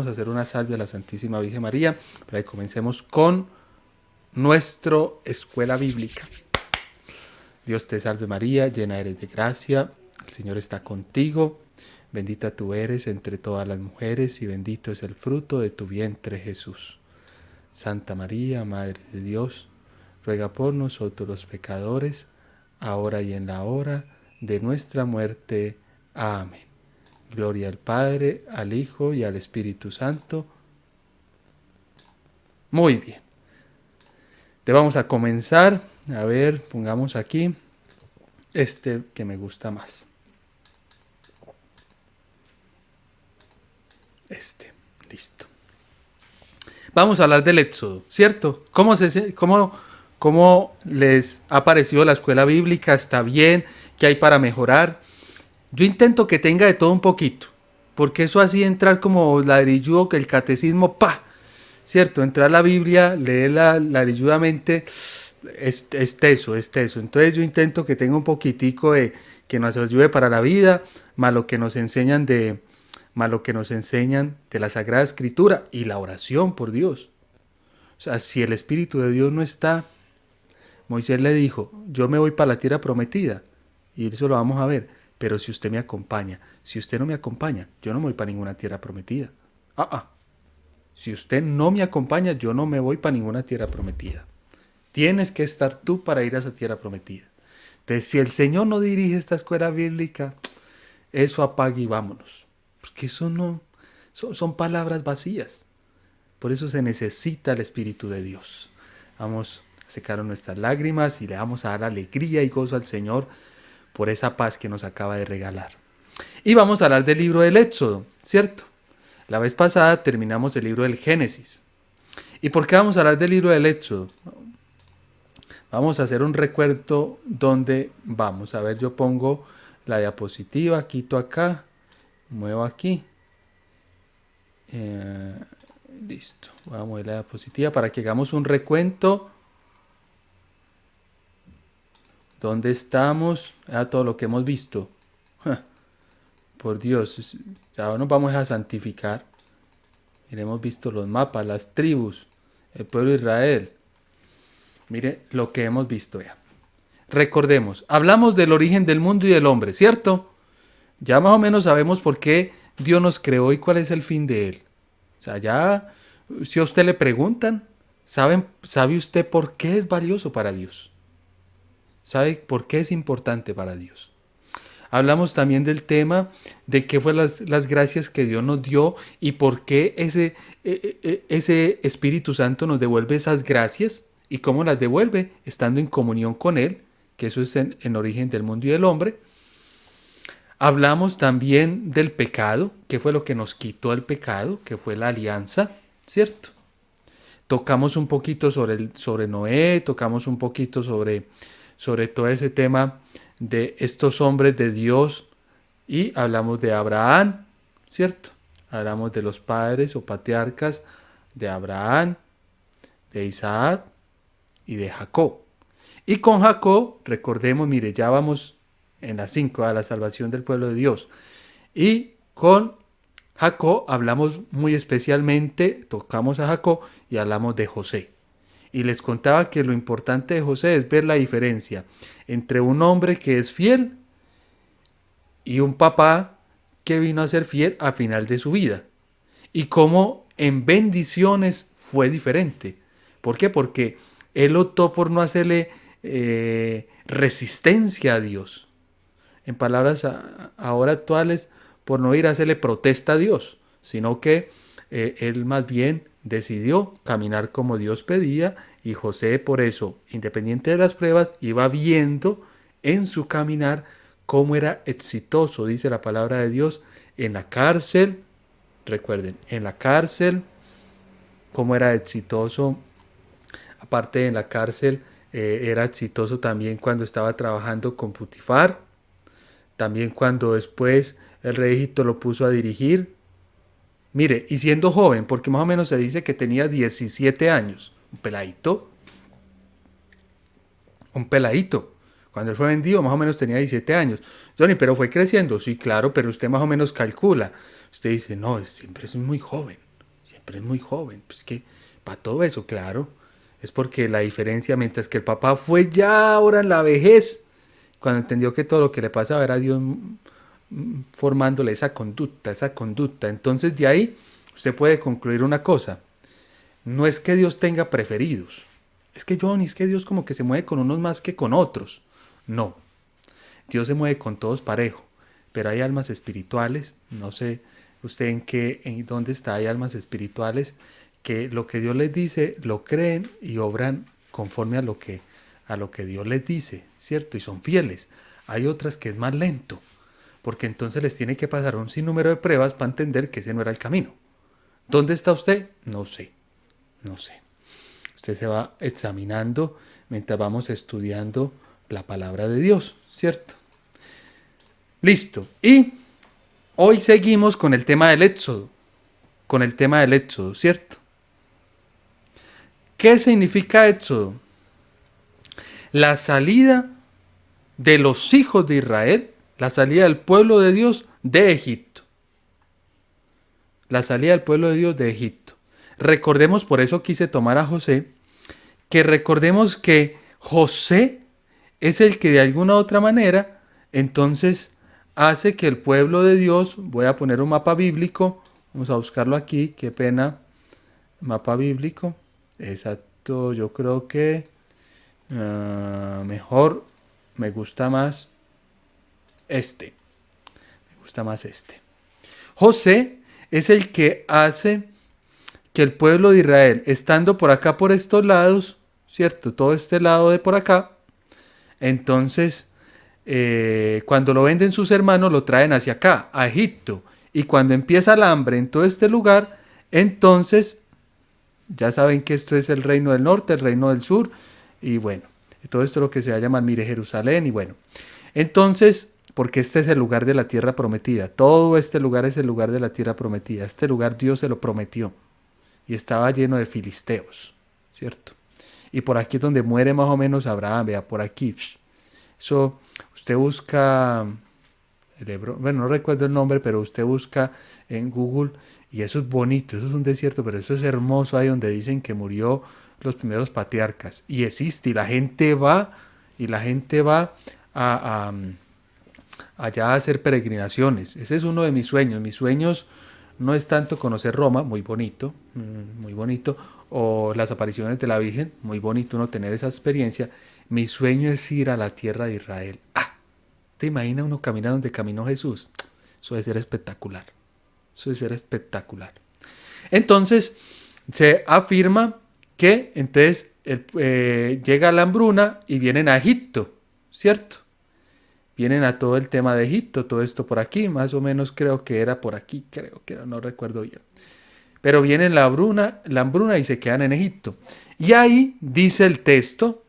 vamos a hacer una salve a la Santísima Virgen María para que comencemos con nuestra escuela bíblica. Dios te salve María, llena eres de gracia, el Señor está contigo, bendita tú eres entre todas las mujeres y bendito es el fruto de tu vientre Jesús. Santa María, Madre de Dios, ruega por nosotros los pecadores, ahora y en la hora de nuestra muerte. Amén. Gloria al Padre, al Hijo y al Espíritu Santo. Muy bien. Te vamos a comenzar. A ver, pongamos aquí este que me gusta más. Listo. Vamos a hablar del Éxodo, ¿cierto? ¿Cómo les ha parecido la escuela bíblica? ¿Está bien? ¿Qué hay para mejorar? Yo intento que tenga de todo un poquito, porque eso así entrar como ladrilludo, que el catecismo, ¡pa! ¿Cierto? Entrar a la Biblia, leerla ladrilludamente, es teso. Entonces yo intento que tenga un poquitico de que nos ayude para la vida, más lo que nos enseñan de la Sagrada Escritura y la oración por Dios. O sea, si el Espíritu de Dios no está, Moisés le dijo, yo me voy para la tierra prometida, y eso lo vamos a ver, pero si usted me acompaña, si usted no me acompaña, yo no me voy para ninguna tierra prometida. Si usted no me acompaña, yo no me voy para ninguna tierra prometida. Tienes que estar tú para ir a esa tierra prometida. Entonces, si el Señor no dirige esta escuela bíblica, eso apague y vámonos. Porque eso no, son palabras vacías. Por eso se necesita el Espíritu de Dios. Vamos a secar nuestras lágrimas y le vamos a dar alegría y gozo al Señor por esa paz que nos acaba de regalar. Y vamos a hablar del libro del Éxodo, ¿cierto? La vez pasada terminamos el libro del Génesis. ¿Y por qué vamos a hablar del libro del Éxodo? Vamos a hacer un recuento donde vamos. A ver, yo pongo la diapositiva, quito acá, muevo aquí. Listo. Voy a mover la diapositiva para que hagamos un recuento. ¿Dónde estamos? Todo lo que hemos visto. Por Dios, ya nos vamos a santificar. Hemos visto los mapas, las tribus, el pueblo de Israel. Mire lo que hemos visto ya. Recordemos, hablamos del origen del mundo y del hombre, ¿cierto? Ya más o menos sabemos por qué Dios nos creó y cuál es el fin de él. O sea, ya, si a usted le preguntan, ¿sabe usted por qué es valioso para Dios? ¿Sabe por qué es importante para Dios? Hablamos también del tema de qué fue las gracias que Dios nos dio y por qué ese Espíritu Santo nos devuelve esas gracias y cómo las devuelve estando en comunión con Él, que eso es en origen del mundo y del hombre. Hablamos también del pecado, qué fue lo que nos quitó el pecado, que fue la alianza, ¿cierto? Tocamos un poquito sobre Noé, tocamos un poquito sobre todo ese tema de estos hombres de Dios y hablamos de Abraham, ¿cierto? Hablamos de los padres o patriarcas de Abraham, de Isaac y de Jacob. Y con Jacob, recordemos, mire, ya vamos en las 5 a la salvación del pueblo de Dios. Y con Jacob hablamos muy especialmente, tocamos a Jacob y hablamos de José. Y les contaba que lo importante de José es ver la diferencia entre un hombre que es fiel y un papá que vino a ser fiel al final de su vida. Y cómo en bendiciones fue diferente. ¿Por qué? Porque él optó por no hacerle resistencia a Dios. En palabras ahora actuales, por no ir a hacerle protesta a Dios, sino que él más bien decidió caminar como Dios pedía y José por eso, independiente de las pruebas, iba viendo en su caminar cómo era exitoso, dice la palabra de Dios, en la cárcel, recuerden, en la cárcel, cómo era exitoso, aparte de en la cárcel, era exitoso también cuando estaba trabajando con Putifar, también cuando después el rey de Egipto lo puso a dirigir. Mire, y siendo joven, porque más o menos se dice que tenía 17 años, un peladito. Cuando él fue vendido, más o menos tenía 17 años. Johnny, pero fue creciendo. Sí, claro, pero usted más o menos calcula. Usted dice, no, siempre es muy joven. siempre es muy joven. Pues que para todo eso, claro, es porque la diferencia, mientras que el papá fue ya ahora en la vejez, cuando entendió que todo lo que le pasaba era Dios formándole esa conducta, esa conducta. Entonces de ahí usted puede concluir una cosa. No es que Dios tenga preferidos. Es que Johnny, es que Dios como que se mueve con unos más que con otros. No, Dios se mueve con todos parejo. Pero hay almas espirituales, no sé usted en dónde está, hay almas espirituales que lo que Dios les dice lo creen y obran conforme a lo que Dios les dice, ¿cierto? Y son fieles. Hay otras que es más lento, porque entonces les tiene que pasar un sinnúmero de pruebas para entender que ese no era el camino. ¿Dónde está usted? No sé, no sé. Usted se va examinando mientras vamos estudiando la palabra de Dios, ¿cierto? Listo. Y hoy seguimos con el tema del Éxodo, ¿cierto? ¿Qué significa Éxodo? La salida de los hijos de Israel, la salida del pueblo de Dios de Egipto. La salida del pueblo de Dios de Egipto. Recordemos, por eso quise tomar a José, que recordemos que José es el que de alguna u otra manera, entonces, hace que el pueblo de Dios, voy a poner un mapa bíblico, vamos a buscarlo aquí, qué pena, mapa bíblico, exacto, yo creo que mejor, me gusta más este. Me gusta más este. José es el que hace que el pueblo de Israel, estando por acá por estos lados, ¿cierto? Todo este lado de por acá, entonces cuando lo venden sus hermanos lo traen hacia acá, a Egipto. Y cuando empieza el hambre en todo este lugar, entonces ya saben que esto es el reino del norte, el reino del sur, y bueno, todo esto es lo que se va a llamar, mire, Jerusalén, y bueno. Entonces, porque este es el lugar de la tierra prometida, todo este lugar es el lugar de la tierra prometida, este lugar Dios se lo prometió, y estaba lleno de filisteos, ¿cierto? Y por aquí es donde muere más o menos Abraham, vea, por aquí. Eso, usted busca, bueno, no recuerdo el nombre, pero usted busca en Google y eso es bonito, eso es un desierto, pero eso es hermoso ahí donde dicen que murió los primeros patriarcas. Y existe, y la gente va a, allá a hacer peregrinaciones. Ese es uno de mis sueños. Mis sueños no es tanto conocer Roma, muy bonito, o las apariciones de la Virgen, muy bonito uno tener esa experiencia. Mi sueño es ir a la tierra de Israel. Ah, ¿te imaginas uno caminar donde caminó Jesús? Eso debe ser espectacular. Eso debe ser espectacular. Entonces, se afirma que entonces llega la hambruna y vienen a Egipto, ¿cierto? Vienen a todo el tema de Egipto, todo esto por aquí, más o menos creo que era por aquí, creo que era, no recuerdo bien. Pero vienen la hambruna y se quedan en Egipto. Y ahí dice el texto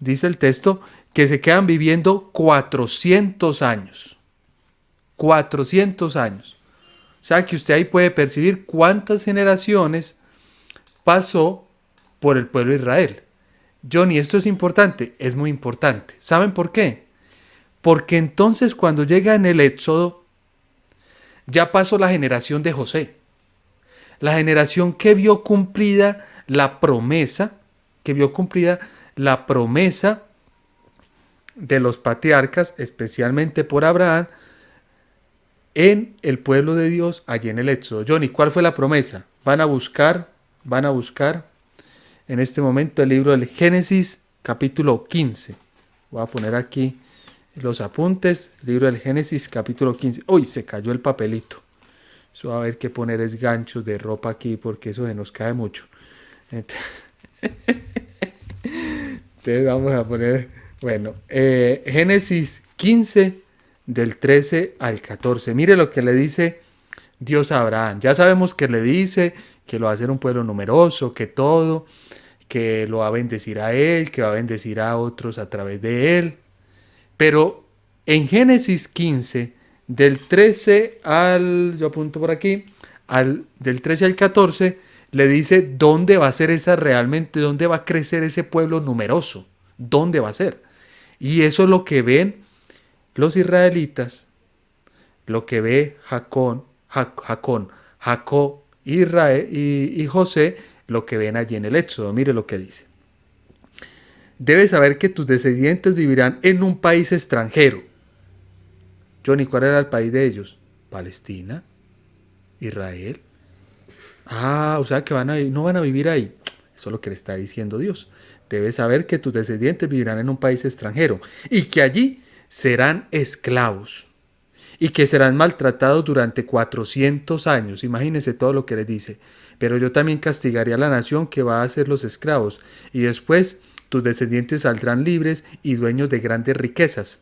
que se quedan viviendo 400 años. 400 años. O sea que usted ahí puede percibir cuántas generaciones pasó por el pueblo de Israel. Johnny, esto es importante, es muy importante. ¿Saben por qué? Porque entonces cuando llega en el Éxodo, ya pasó la generación de José. La generación que vio cumplida la promesa, de los patriarcas, especialmente por Abraham, en el pueblo de Dios, allí en el Éxodo. Johnny, ¿cuál fue la promesa? Van a buscar en este momento el libro del Génesis, capítulo 15. Voy a poner aquí los apuntes, libro del Génesis, capítulo 15. Uy, se cayó el papelito. Eso va a haber que poner es ganchos de ropa aquí porque eso se nos cae mucho. Entonces vamos a poner, bueno, Génesis 15 del 13 al 14. Mire lo que le dice Dios a Abraham. Ya sabemos que le dice que lo va a hacer un pueblo numeroso, que todo, que lo va a bendecir a él, que va a bendecir a otros a través de él. Pero en Génesis 15, del 13 al, yo apunto por aquí, del 13 al 14, le dice dónde va a ser esa realmente, dónde va a crecer ese pueblo numeroso, dónde va a ser. Y eso es lo que ven los israelitas, lo que ve Jacob Israel y José lo que ven allí en el Éxodo. Mire lo que dice. Debes saber que tus descendientes vivirán en un país extranjero. Johnny, ¿cuál era el país de ellos? Palestina, Israel. Ah, o sea que no van a vivir ahí. Eso es lo que le está diciendo Dios. Debes saber que tus descendientes vivirán en un país extranjero y que allí serán esclavos y que serán maltratados durante 400 años. Imagínense todo lo que les dice. Pero yo también castigaré a la nación que va a ser los esclavos y después tus descendientes saldrán libres y dueños de grandes riquezas.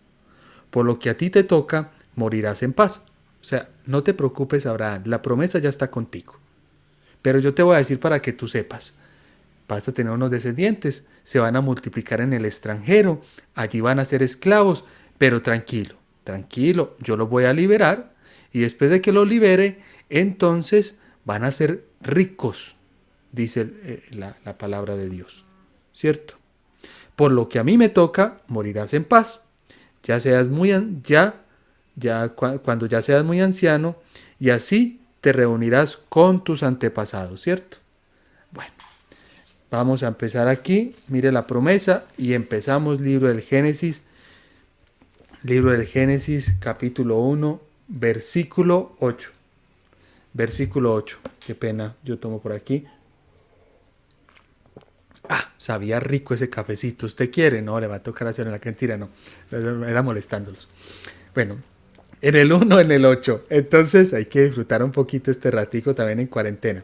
Por lo que a ti te toca, morirás en paz. O sea, no te preocupes, Abraham, la promesa ya está contigo. Pero yo te voy a decir para que tú sepas. Vas a tener unos descendientes, se van a multiplicar en el extranjero, allí van a ser esclavos, pero tranquilo, tranquilo, yo los voy a liberar y después de que los libere, entonces van a ser ricos, dice la palabra de Dios, ¿cierto? Por lo que a mí me toca, morirás en paz, ya seas muy cuando ya seas muy anciano y así te reunirás con tus antepasados, ¿cierto? Bueno, vamos a empezar aquí, mire la promesa y empezamos libro del Génesis capítulo 1, versículo 8. Versículo 8, qué pena, yo tomo por aquí. Ah, sabía rico ese cafecito, ¿usted quiere? No, le va a tocar hacer en la cantina, no, era molestándolos. Bueno, en el 1, en el 8, entonces hay que disfrutar un poquito este ratico también en cuarentena.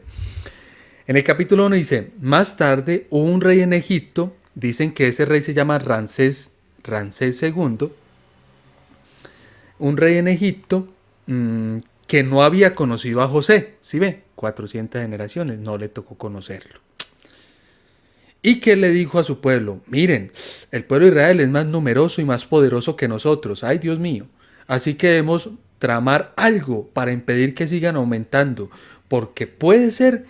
En el capítulo 1 dice, más tarde hubo un rey en Egipto, dicen que ese rey se llama Ramsés II, un rey en Egipto que no había conocido a José, ¿sí ve? 400 generaciones, no le tocó conocerlo. Y que le dijo a su pueblo, miren, el pueblo de Israel es más numeroso y más poderoso que nosotros, ay Dios mío, así que debemos tramar algo para impedir que sigan aumentando, porque puede ser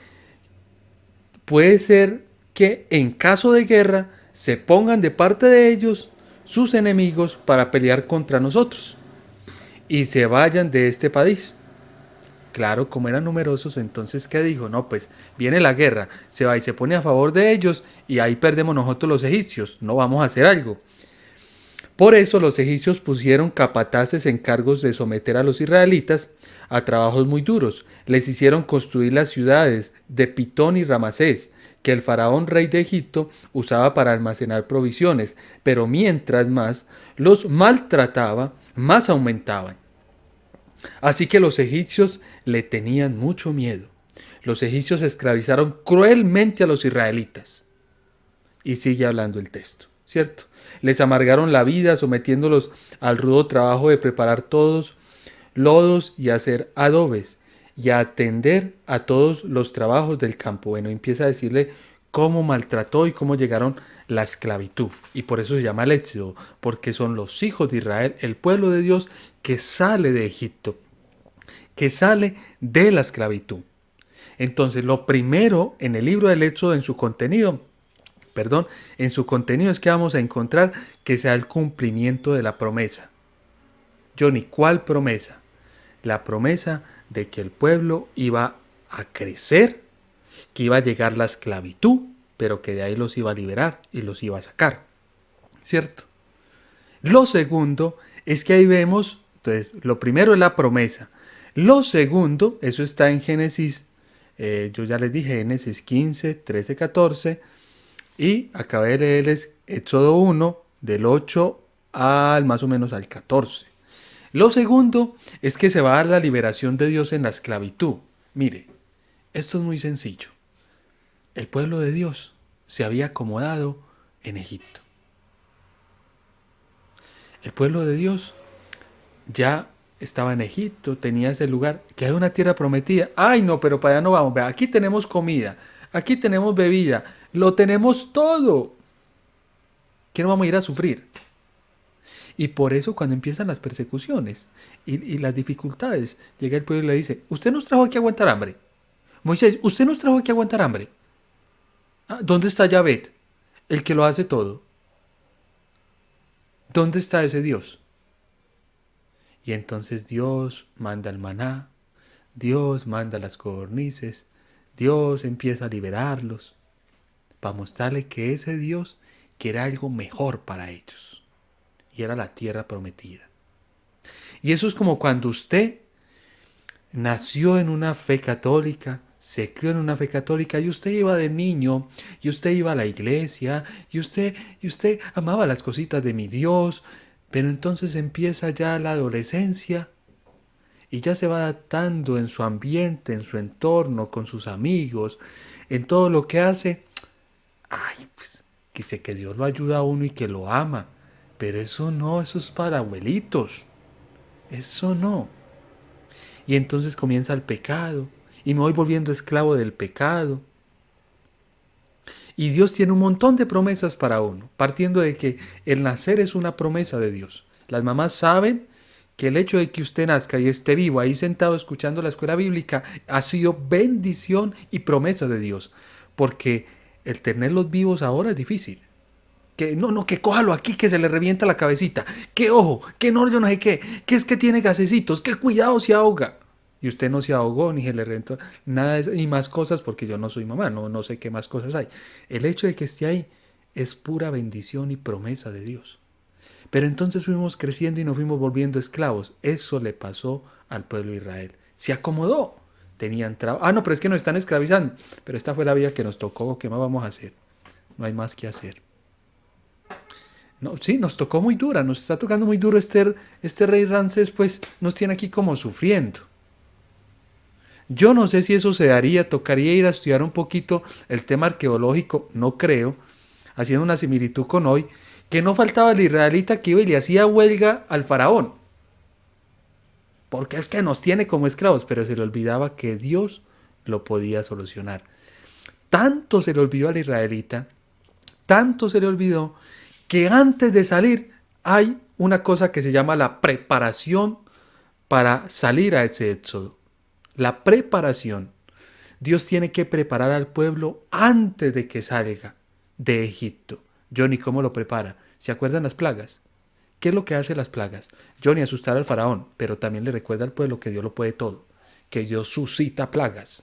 que en caso de guerra se pongan de parte de ellos sus enemigos para pelear contra nosotros y se vayan de este país. Claro, como eran numerosos, entonces ¿qué dijo? No, pues viene la guerra, se va y se pone a favor de ellos y ahí perdemos nosotros los egipcios, no vamos a hacer algo. Por eso los egipcios pusieron capataces en cargos de someter a los israelitas a trabajos muy duros. Les hicieron construir las ciudades de Pitón y Ramasés, que el faraón rey de Egipto usaba para almacenar provisiones, pero mientras más los maltrataba, más aumentaban. Así que los egipcios le tenían mucho miedo. Los egipcios esclavizaron cruelmente a los israelitas. Y sigue hablando el texto, ¿cierto? Les amargaron la vida sometiéndolos al rudo trabajo de preparar todos lodos y hacer adobes y a atender a todos los trabajos del campo. Bueno, empieza a decirle cómo maltrató y cómo llegaron la esclavitud. Y por eso se llama el Éxodo, porque son los hijos de Israel, el pueblo de Dios que sale de Egipto, que sale de la esclavitud. Entonces, lo primero en el libro del Éxodo, en su contenido es que vamos a encontrar que sea el cumplimiento de la promesa. Johnny, ¿cuál promesa? La promesa de que el pueblo iba a crecer, que iba a llegar la esclavitud, pero que de ahí los iba a liberar y los iba a sacar. ¿Cierto? Lo segundo es que ahí vemos, entonces, lo primero es la promesa. Lo segundo, eso está en Génesis, yo ya les dije, Génesis 15, 13, 14, y acabé de leerles Éxodo 1, del 8 al más o menos al 14. Lo segundo es que se va a dar la liberación de Dios en la esclavitud. Mire, esto es muy sencillo. El pueblo de Dios se había acomodado en Egipto. El pueblo de Dios ya estaba en Egipto, tenía ese lugar, que hay una tierra prometida. Ay, no, pero para allá no vamos. Aquí tenemos comida, aquí tenemos bebida, lo tenemos todo. ¿Qué no vamos a ir a sufrir? Y por eso cuando empiezan las persecuciones y las dificultades, llega el pueblo y le dice, usted nos trajo aquí a aguantar hambre. Moisés, usted nos trajo aquí a aguantar hambre. Ah, ¿dónde está Yahvé, el que lo hace todo? ¿Dónde está ese Dios? Y entonces Dios manda el maná, Dios manda las codornices, Dios empieza a liberarlos para mostrarle que ese Dios quiere algo mejor para ellos. Y era la tierra prometida. Y eso es como cuando usted nació en una fe católica, se crió en una fe católica y usted iba de niño, y usted iba a la iglesia, y usted amaba las cositas de mi Dios, pero entonces empieza ya la adolescencia y ya se va adaptando en su ambiente, en su entorno, con sus amigos, en todo lo que hace. Ay, pues, dice que Dios lo ayuda a uno y que lo ama, pero eso no, eso es para abuelitos, eso no. Y entonces comienza el pecado y me voy volviendo esclavo del pecado. Y Dios tiene un montón de promesas para uno, partiendo de que el nacer es una promesa de Dios. Las mamás saben que el hecho de que usted nazca y esté vivo ahí sentado escuchando la escuela bíblica ha sido bendición y promesa de Dios, porque el tenerlos vivos ahora es difícil. Que no, que cójalo aquí que se le revienta la cabecita. Que ojo, que no, yo no sé qué. Que es que tiene gasecitos, que cuidado se ahoga. Y usted no se ahogó ni se le reventó nada de eso, y más cosas porque yo no soy mamá, no sé qué más cosas hay. El hecho de que esté ahí es pura bendición y promesa de Dios. Pero entonces fuimos creciendo y nos fuimos volviendo esclavos. Eso le pasó al pueblo de Israel. Se acomodó. Tenían trabajo. Ah, no, pero es que nos están esclavizando. Pero esta fue la vida que nos tocó. ¿Qué más vamos a hacer? No hay más que hacer. No, sí, nos tocó muy dura, nos está tocando muy duro este rey Ramsés, pues nos tiene aquí como sufriendo. Yo no sé si eso se daría, tocaría ir a estudiar un poquito el tema arqueológico, no creo, haciendo una similitud con hoy, que no faltaba el israelita que iba y le hacía huelga al faraón, porque es que nos tiene como esclavos, pero se le olvidaba que Dios lo podía solucionar. Tanto se le olvidó al israelita, tanto se le olvidó, que antes de salir hay una cosa que se llama la preparación para salir a ese éxodo. La preparación. Dios tiene que preparar al pueblo antes de que salga de Egipto. Johnny, ¿cómo lo prepara? ¿Se acuerdan las plagas? ¿Qué es lo que hace las plagas? Johnny, asustar al faraón, pero también le recuerda al pueblo que Dios lo puede todo, que Dios suscita plagas,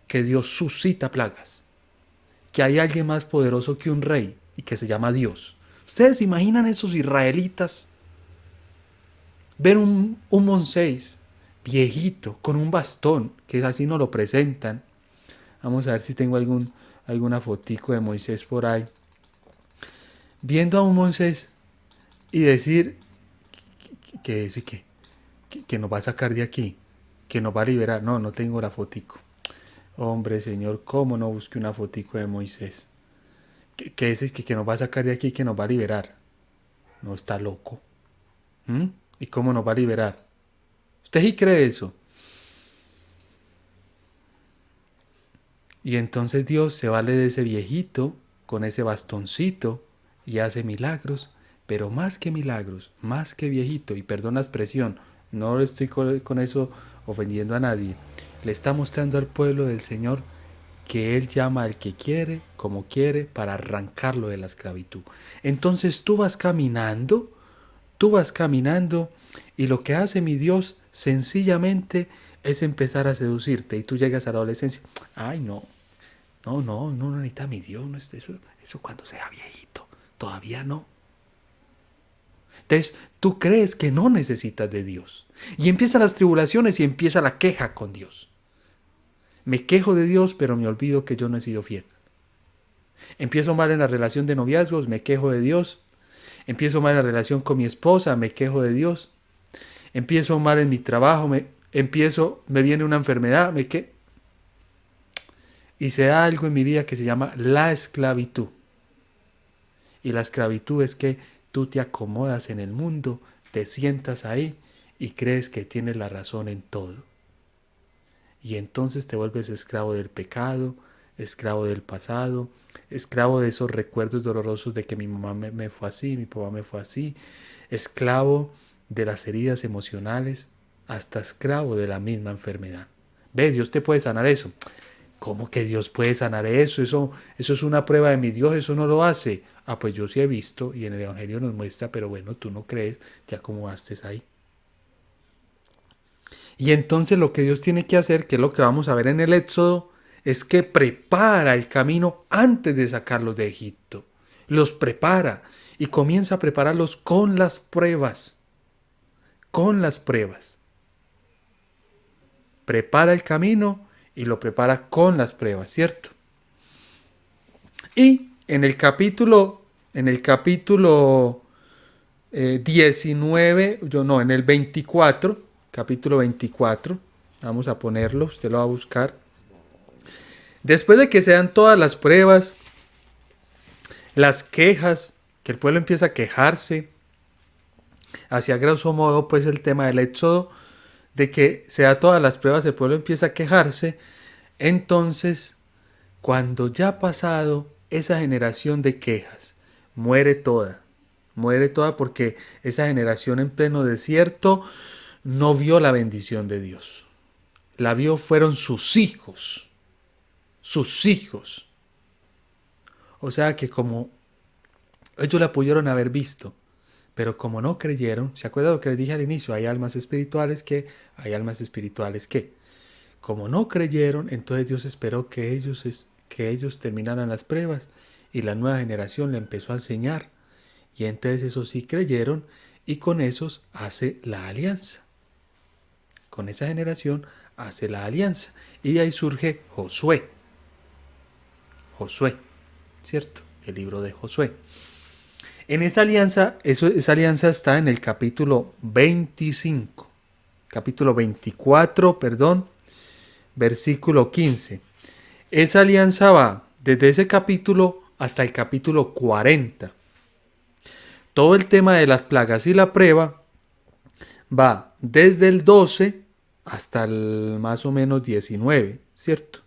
que Dios suscita plagas, que hay alguien más poderoso que un rey y que se llama Dios. ¿Ustedes se imaginan esos israelitas ver un Moisés viejito con un bastón, que así nos lo presentan? Vamos a ver si tengo alguna fotico de Moisés por ahí. Viendo a un Moisés y decir que nos va a sacar de aquí, que nos va a liberar. No, no tengo la fotico. Hombre, Señor, ¿cómo no busque una fotico de Moisés? Que dices que nos va a sacar de aquí, que nos va a liberar. No, está loco. ¿Mm? ¿Y cómo nos va a liberar? ¿Usted sí cree eso? Y entonces Dios se vale de ese viejito con ese bastoncito y hace milagros, pero más que milagros, más que viejito, y perdón la expresión, no estoy con eso ofendiendo a nadie, le está mostrando al pueblo del Señor que Él llama al que quiere, como quiere, para arrancarlo de la esclavitud. Entonces tú vas caminando, y lo que hace mi Dios sencillamente es empezar a seducirte, y tú llegas a la adolescencia. Ay, no necesita mi Dios, no es eso cuando sea viejito, todavía no. Entonces, tú crees que no necesitas de Dios. Y empiezan las tribulaciones y empieza la queja con Dios. Me quejo de Dios, pero me olvido que yo no he sido fiel. Empiezo mal en la relación de noviazgos, me quejo de Dios. Empiezo mal en la relación con mi esposa, me quejo de Dios. Empiezo mal en mi trabajo, me viene una enfermedad, y se da algo en mi vida que se llama la esclavitud. Y la esclavitud es que tú te acomodas en el mundo, te sientas ahí y crees que tienes la razón en todo. Y entonces te vuelves esclavo del pecado, esclavo del pasado, esclavo de esos recuerdos dolorosos de que mi mamá me fue así, mi papá me fue así, esclavo de las heridas emocionales, hasta esclavo de la misma enfermedad. ¿Ves? Dios te puede sanar eso. ¿Cómo que Dios puede sanar eso? Eso es una prueba de mi Dios, eso no lo hace. Ah, pues yo sí he visto y en el Evangelio nos muestra, pero bueno, tú no crees, ya como estés ahí. Y entonces lo que Dios tiene que hacer, que es lo que vamos a ver en el Éxodo, es que prepara el camino antes de sacarlos de Egipto. Los prepara y comienza a prepararlos con las pruebas. Con las pruebas. Prepara el camino y lo prepara con las pruebas, ¿cierto? Y en el capítulo 19, en el 24, capítulo 24, vamos a ponerlo, usted lo va a buscar. Después de que se dan todas las pruebas, las quejas, que el pueblo empieza a quejarse, hacia grosso modo, pues el tema del Éxodo, de que se da todas las pruebas, el pueblo empieza a quejarse. Entonces, cuando ya ha pasado esa generación de quejas, muere toda porque esa generación en pleno desierto no vio la bendición de Dios. La vio fueron sus hijos. O sea que como ellos la pudieron haber visto, pero como no creyeron, ¿se acuerdan lo que les dije al inicio? Hay almas espirituales que. Como no creyeron, entonces Dios esperó que ellos terminaran las pruebas y la nueva generación le empezó a enseñar. Y entonces esos sí creyeron y con esos hace la alianza. Con esa generación hace la alianza. Y de ahí surge Josué. ¿Cierto? El libro de Josué. En esa alianza, esa alianza está en el capítulo 25. Capítulo 24, versículo 15. Esa alianza va desde ese capítulo hasta el capítulo 40. Todo el tema de las plagas y la prueba va desde el 12 hasta el más o menos 19, ¿cierto?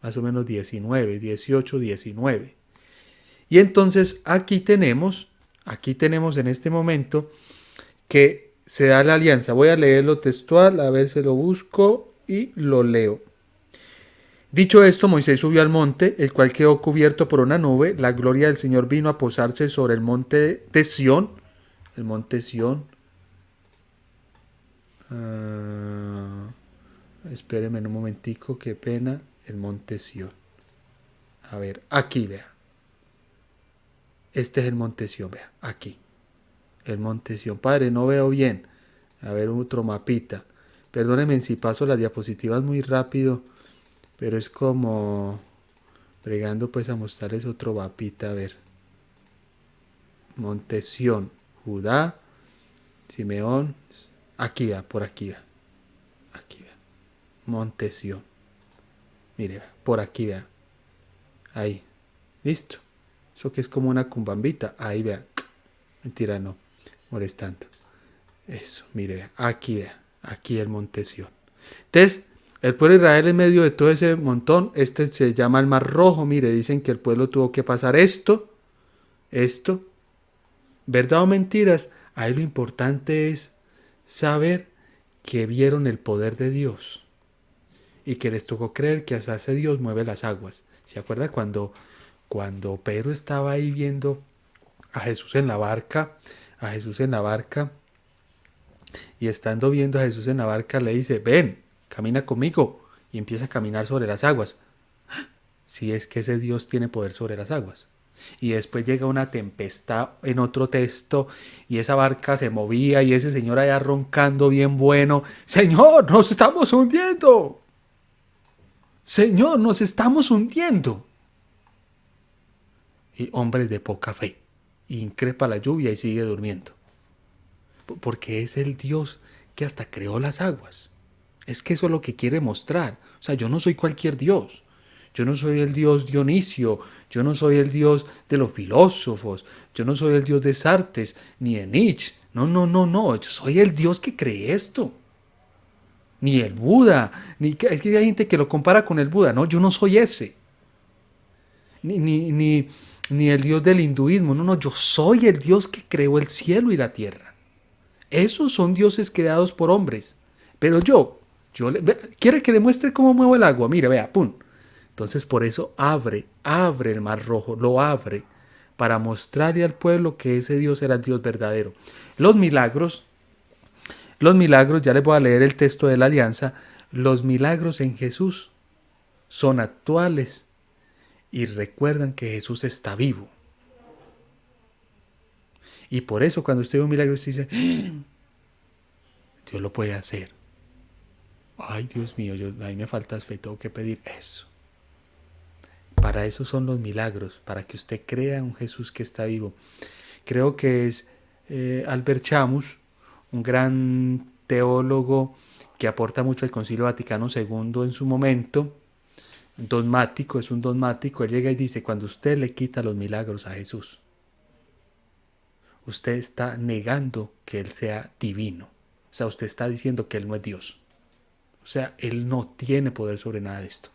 Más o menos 19, 18, 19. Y entonces aquí tenemos en este momento que se da la alianza. Voy a leerlo textual, a ver si lo busco y lo leo. Dicho esto, Moisés subió al monte, el cual quedó cubierto por una nube. La gloria del Señor vino a posarse sobre el monte de Sión. El monte Sión. Espéreme un momentico, qué pena. El monte Sión. A ver, aquí, vea. Este es el monte Sión, vea, aquí. El monte Sión. Padre, no veo bien. A ver, otro mapita. Perdónenme si paso las diapositivas muy rápido, pero es como bregando pues a mostrarles otro mapita. A ver. Monte Sión, Judá, Simeón. Aquí va, por aquí va. Aquí va. Monte Sión. Mire, por aquí vea. Ahí. ¿Listo? Eso que es como una cumbambita. Ahí vea. Mentira, no. Molestando. Eso, mire, vea. Aquí vea. Aquí el monte Sión. Entonces, el pueblo de Israel en medio de todo ese montón, este se llama el Mar Rojo. Mire, dicen que el pueblo tuvo que pasar esto. ¿Verdad o mentiras? Ahí lo importante es saber que vieron el poder de Dios y que les tocó creer que hasta ese Dios mueve las aguas. ¿Se acuerda cuando Pedro estaba ahí viendo a Jesús en la barca? Y estando viendo a Jesús en la barca le dice, ven, camina conmigo, y empieza a caminar sobre las aguas. Si es que ese Dios tiene poder sobre las aguas. Y después llega una tempestad en otro texto y esa barca se movía y ese señor allá roncando bien bueno. Señor, nos estamos hundiendo. Señor, nos estamos hundiendo. Y hombres de poca fe. Increpa la lluvia y sigue durmiendo. Porque es el Dios que hasta creó las aguas. Es que eso es lo que quiere mostrar. O sea, yo no soy cualquier Dios. Yo no soy el Dios Dionisio, yo no soy el Dios de los filósofos, yo no soy el Dios de Sartres, ni de Nietzsche. No, yo soy el Dios que cree esto. Ni el Buda, es que hay gente que lo compara con el Buda. No, yo no soy ese. Ni el Dios del hinduismo. No, yo soy el Dios que creó el cielo y la tierra. Esos son dioses creados por hombres. Pero ¿quiere que le muestre cómo muevo el agua? Mira, vea, pum. Entonces por eso abre el Mar Rojo, lo abre para mostrarle al pueblo que ese Dios era el Dios verdadero. Los milagros Los milagros, ya les voy a leer el texto de la alianza, los milagros en Jesús son actuales y recuerdan que Jesús está vivo. Y por eso cuando usted ve un milagro, usted dice, Dios lo puede hacer. Ay, Dios mío, a mí me falta fe, tengo que pedir eso. Para eso son los milagros, para que usted crea en un Jesús que está vivo. Creo que es Albert Camus, un gran teólogo que aporta mucho al Concilio Vaticano II en su momento, dogmático, es un dogmático. Él llega y dice, cuando usted le quita los milagros a Jesús, usted está negando que Él sea divino. O sea, usted está diciendo que Él no es Dios. O sea, Él no tiene poder sobre nada de esto.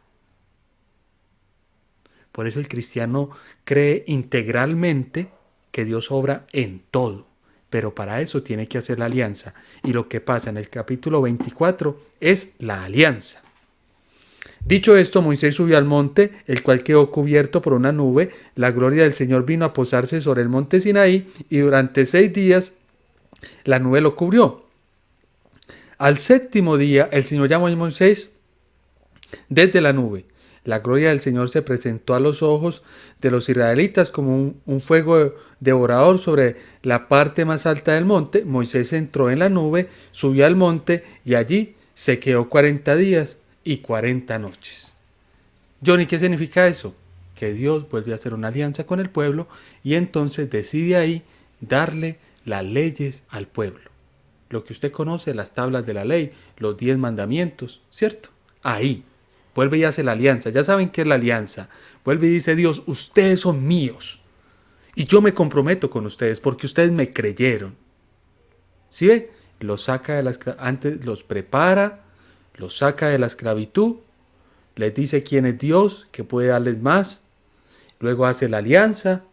Por eso el cristiano cree integralmente que Dios obra en todo. Pero para eso tiene que hacer la alianza. Y lo que pasa en el capítulo 24 es la alianza. Dicho esto, Moisés subió al monte, el cual quedó cubierto por una nube. La gloria del Señor vino a posarse sobre el monte Sinaí, y durante 6 días la nube lo cubrió. Al séptimo día, el Señor llamó a Moisés desde la nube. La gloria del Señor se presentó a los ojos de los israelitas como un fuego devorador sobre la parte más alta del monte. Moisés entró en la nube, subió al monte y allí se quedó 40 días y 40 noches. Johnny, ¿qué significa eso? Que Dios vuelve a hacer una alianza con el pueblo y entonces decide ahí darle las leyes al pueblo. Lo que usted conoce, las tablas de la ley, los 10 mandamientos, ¿cierto? Ahí. Vuelve y hace la alianza. Ya saben qué es la alianza. Vuelve y dice Dios, ustedes son míos. Y yo me comprometo con ustedes porque ustedes me creyeron. ¿Sí ve? Los saca de la antes los prepara, los saca de la esclavitud, les dice quién es Dios, que puede darles más. Luego hace la alianza,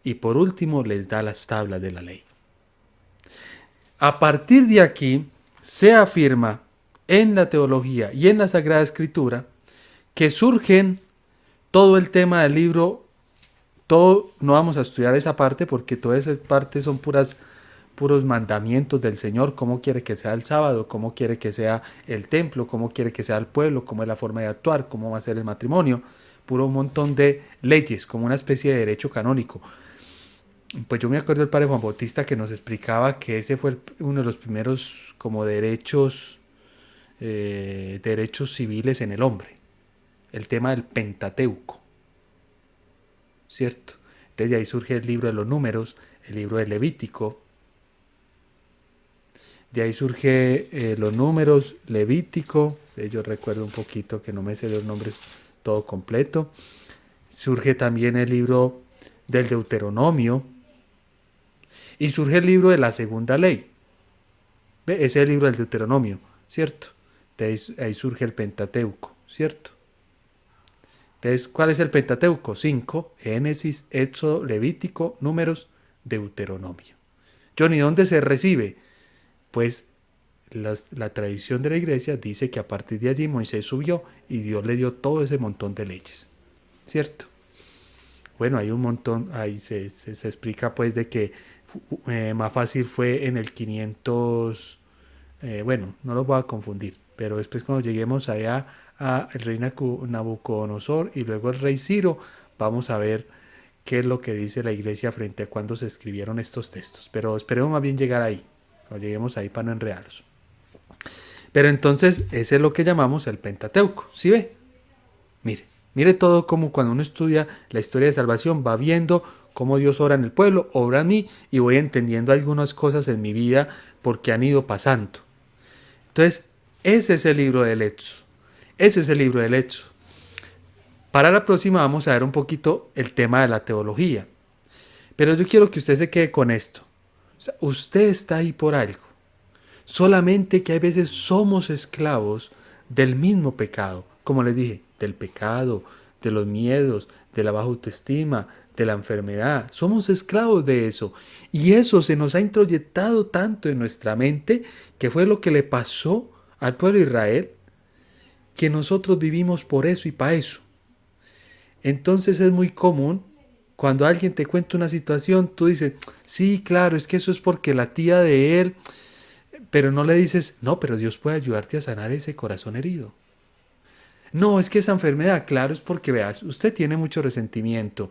y por último les da las tablas de la ley. A partir de aquí se afirma en la teología y en la Sagrada Escritura que surgen todo el tema del libro. No vamos a estudiar esa parte porque toda esa parte son puros mandamientos del Señor, cómo quiere que sea el sábado, cómo quiere que sea el templo, cómo quiere que sea el pueblo, cómo es la forma de actuar, cómo va a ser el matrimonio, puro un montón de leyes, como una especie de derecho canónico. Pues yo me acuerdo del padre Juan Bautista que nos explicaba que ese fue uno de los primeros como derechos civiles en el hombre, el tema del Pentateuco, ¿cierto? Entonces de ahí surge el libro de los números, el libro de Levítico, de ahí surge los números, Levítico, yo recuerdo un poquito que no me sé los nombres todo completo, surge también el libro del Deuteronomio, y surge el libro de la segunda ley. ¿Ve? Ese es el libro del Deuteronomio, ¿cierto? De ahí surge el Pentateuco, ¿cierto? Entonces, ¿cuál es el Pentateuco? 5, Génesis, Éxodo, Levítico, Números, Deuteronomio. Johnny, ¿dónde se recibe? Pues la tradición de la iglesia dice que a partir de allí Moisés subió y Dios le dio todo ese montón de leyes, ¿cierto? Bueno, hay un montón, ahí se explica pues de que más fácil fue en el 500, bueno, no los voy a confundir, pero después cuando lleguemos allá a el rey Nabucodonosor y luego el rey Ciro, vamos a ver qué es lo que dice la iglesia frente a cuando se escribieron estos textos. Pero esperemos más bien llegar ahí, cuando lleguemos ahí para no enredarlos. Pero entonces, ese es lo que llamamos el Pentateuco, ¿sí ve? Mire todo como cuando uno estudia la historia de salvación, va viendo cómo Dios obra en el pueblo, obra en mí, y voy entendiendo algunas cosas en mi vida porque han ido pasando. Entonces, ese es el libro del Éxodo. Ese es el libro del Éxodo. Para la próxima vamos a ver un poquito el tema de la teología. Pero yo quiero que usted se quede con esto. O sea, usted está ahí por algo. Solamente que a veces somos esclavos del mismo pecado. Como les dije, del pecado, de los miedos, de la baja autoestima, de la enfermedad. Somos esclavos de eso. Y eso se nos ha introyectado tanto en nuestra mente, que fue lo que le pasó al pueblo de Israel, que nosotros vivimos por eso y para eso. Entonces es muy común Cuando alguien te cuenta una situación, tú dices, sí, claro, es que eso es porque la tía de él, pero no le dices, no, pero Dios puede ayudarte a sanar ese corazón herido. No, es que esa enfermedad, claro, es porque veas, usted tiene mucho resentimiento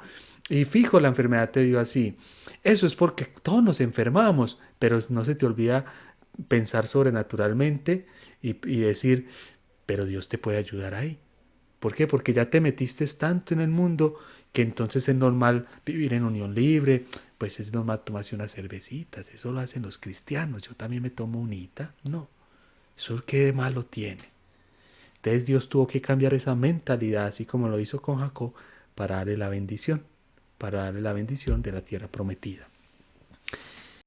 y fijo la enfermedad te dio así. Eso es porque todos nos enfermamos, pero no se te olvida pensar sobrenaturalmente y decir, pero Dios te puede ayudar ahí. ¿Por qué? Porque ya te metiste tanto en el mundo que entonces es normal vivir en unión libre, pues es normal tomarse unas cervecitas, eso lo hacen los cristianos, yo también me tomo unita. No, eso qué de malo tiene. Entonces Dios tuvo que cambiar esa mentalidad, así como lo hizo con Jacob, para darle la bendición de la tierra prometida.